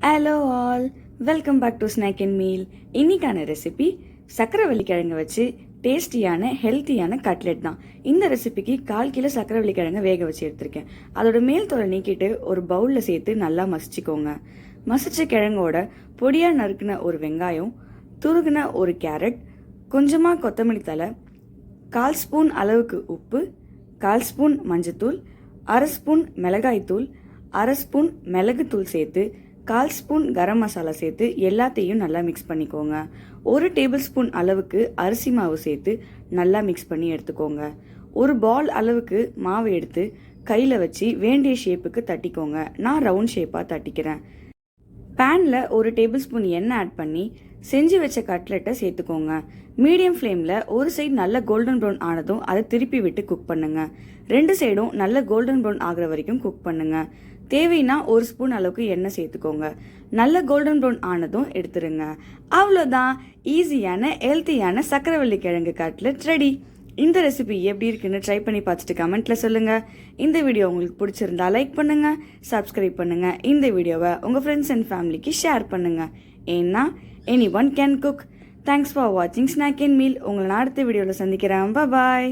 Hello all, welcome back to snack and meal. இன்னைக்கான recipe சக்கரவள்ளி கிழங்கு வச்சு டேஸ்டியான ஹெல்த்தியான கட்லெட் தான். இந்த ரெசிபிக்கு 1/4 கிலோ சக்கரவள்ளி கிழங்கு வேக வச்சு எடுத்திருக்கேன். அதோட மேல் தோலை நீக்கிட்டு ஒரு பவுலில் சேர்த்து நல்லா மசிச்சுக்கோங்க. மசிச்ச கிழங்கோட பொடியாக நறுக்குன ஒரு வெங்காயம், துருகுன ஒரு கேரட், கொஞ்சமாக கொத்தமல்லி தழை, 1/4 ஸ்பூன் அளவுக்கு உப்பு, 1/4 ஸ்பூன் மஞ்சத்தூள், 1/2 ஸ்பூன் மிளகாய்த்தூள், 1/2 ஸ்பூன் மிளகுத்தூள் சேர்த்து 1/4 ஸ்பூன் கரம் மசாலா சேர்த்து எல்லாத்தையும் நல்லா மிக்ஸ் பண்ணிக்கோங்க. 1 டேபிள் ஸ்பூன் அளவுக்கு அரிசி மாவு சேர்த்து நல்லா மிக்ஸ் பண்ணி எடுத்துக்கோங்க. ஒரு பால் அளவுக்கு மாவு எடுத்து கையில் வச்சு வேண்டிய ஷேப்புக்கு தட்டிக்கோங்க. நான் ரவுண்ட் ஷேப்பாக தட்டிக்கிறேன். பேனில் 1 டேபிள் ஸ்பூன் எண்ணெய் ஆட் பண்ணி செஞ்சு வச்ச கட்லெட்டை சேர்த்துக்கோங்க. மீடியம் ஃப்ளேமில் ஒரு சைடு நல்ல கோல்டன் ப்ரௌன் ஆனதும் அதை திருப்பி விட்டு குக் பண்ணுங்க. 2 சைடும் நல்ல கோல்டன் ப்ரௌன் ஆகிற வரைக்கும் குக் பண்ணுங்க. தேவைன்னா 1 ஸ்பூன் அளவுக்கு எண்ணெய் சேர்த்துக்கோங்க. நல்ல கோல்டன் ப்ரௌன் ஆனதும் எடுத்துருங்க. அவ்வளோதான், ஈஸியான ஹெல்த்தியான சக்கரவள்ளி கிழங்கு கட்லெட் ரெடி. இந்த ரெசிபி எப்படி இருக்குன்னு ட்ரை பண்ணி பார்த்துட்டு கமெண்ட்ல சொல்லுங்க. இந்த வீடியோ உங்களுக்கு பிடிச்சிருந்தா லைக் பண்ணுங்க, சப்ஸ்கிரைப் பண்ணுங்க. இந்த வீடியோவை உங்க ஃப்ரெண்ட்ஸ் அண்ட் ஃபேமிலிக்கு ஷேர் பண்ணுங்க. ஏன்னா any one can cook. Thanks for வாட்சிங் ஸ்நாக் அண்ட் மீல். உங்களை நான் அடுத்த வீடியோவில் சந்திக்கிறேன். பாய்.